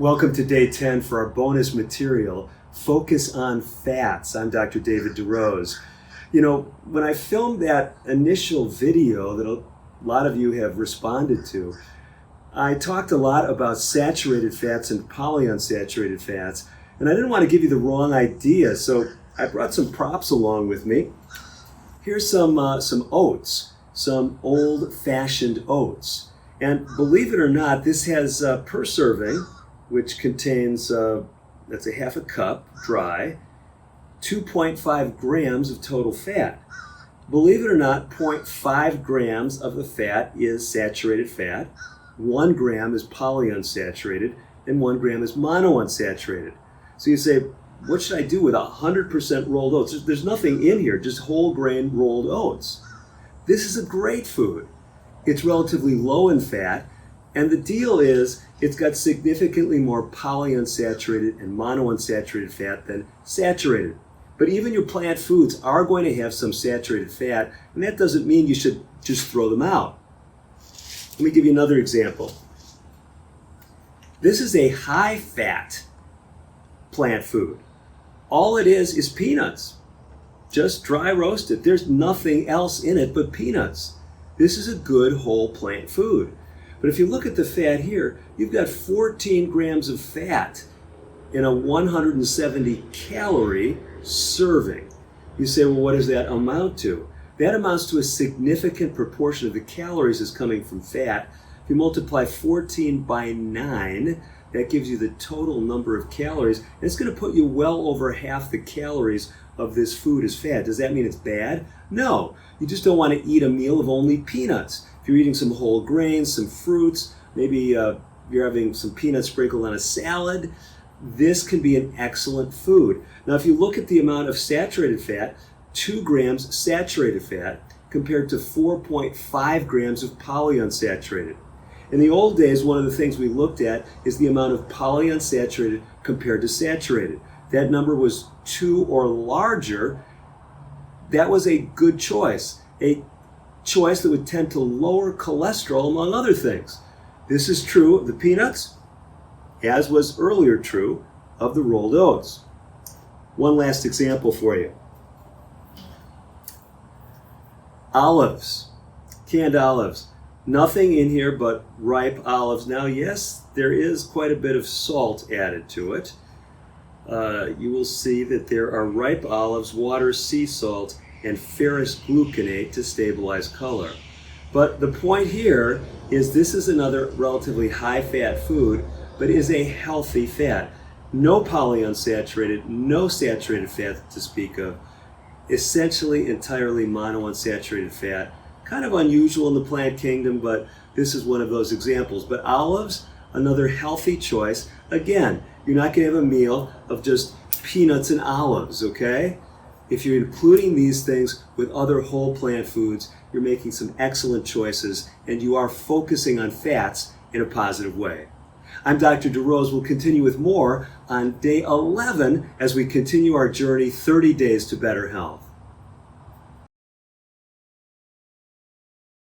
Welcome to day 10 for our bonus material, Focus on Fats. I'm Dr. David DeRose. You know, when I filmed that initial video that a lot of you have responded to, I talked a lot about saturated fats and polyunsaturated fats, and I didn't want to give you the wrong idea, so I brought some props along with me. Here's some oats, some old-fashioned oats. And believe it or not, this has per serving, which contains, that's a half a cup, dry, 2.5 grams of total fat. Believe it or not, 0.5 grams of the fat is saturated fat, 1 gram is polyunsaturated, and 1 gram is monounsaturated. So you say, what should I do with 100% rolled oats? There's nothing in here, just whole grain rolled oats. This is a great food. It's relatively low in fat, and the deal is it's got significantly more polyunsaturated and monounsaturated fat than saturated. But even your plant foods are going to have some saturated fat, and that doesn't mean you should just throw them out. Let me give you another example. This is a high-fat plant food. All it is peanuts, just dry roasted. There's nothing else in it but peanuts. This is a good whole plant food. But if you look at the fat here, you've got 14 grams of fat in a 170 calorie serving. You say, well, what does that amount to? That amounts to a significant proportion of the calories is coming from fat. If you multiply 14 by 9, that gives you the total number of calories, and it's going to put you well over half the calories of this food as fat. Does that mean it's bad? No. You just don't want to eat a meal of only peanuts. If you're eating some whole grains, some fruits, maybe you're having some peanuts sprinkled on a salad, this can be an excellent food. Now, if you look at the amount of saturated fat, 2 grams saturated fat compared to 4.5 grams of polyunsaturated. In the old days, one of the things we looked at is the amount of polyunsaturated compared to saturated. That number was 2 or larger. That was a good choice, a choice that would tend to lower cholesterol, among other things. This is true of the peanuts, as was earlier true of the rolled oats. One last example for you. Olives, canned olives. Nothing in here but ripe olives. Now, yes, there is quite a bit of salt added to it. You will see that there are ripe olives, water, sea salt, and ferrous gluconate to stabilize color. But the point here is this is another relatively high-fat food, but is a healthy fat. No polyunsaturated, no saturated fat to speak of. Essentially entirely monounsaturated fat. Kind of unusual in the plant kingdom, but this is one of those examples. But olives, another healthy choice. Again, you're not going to have a meal of just peanuts and olives, okay? If you're including these things with other whole plant foods, you're making some excellent choices, and you are focusing on fats in a positive way. I'm Dr. DeRose. We'll continue with more on day 11 as we continue our journey 30 days to better health.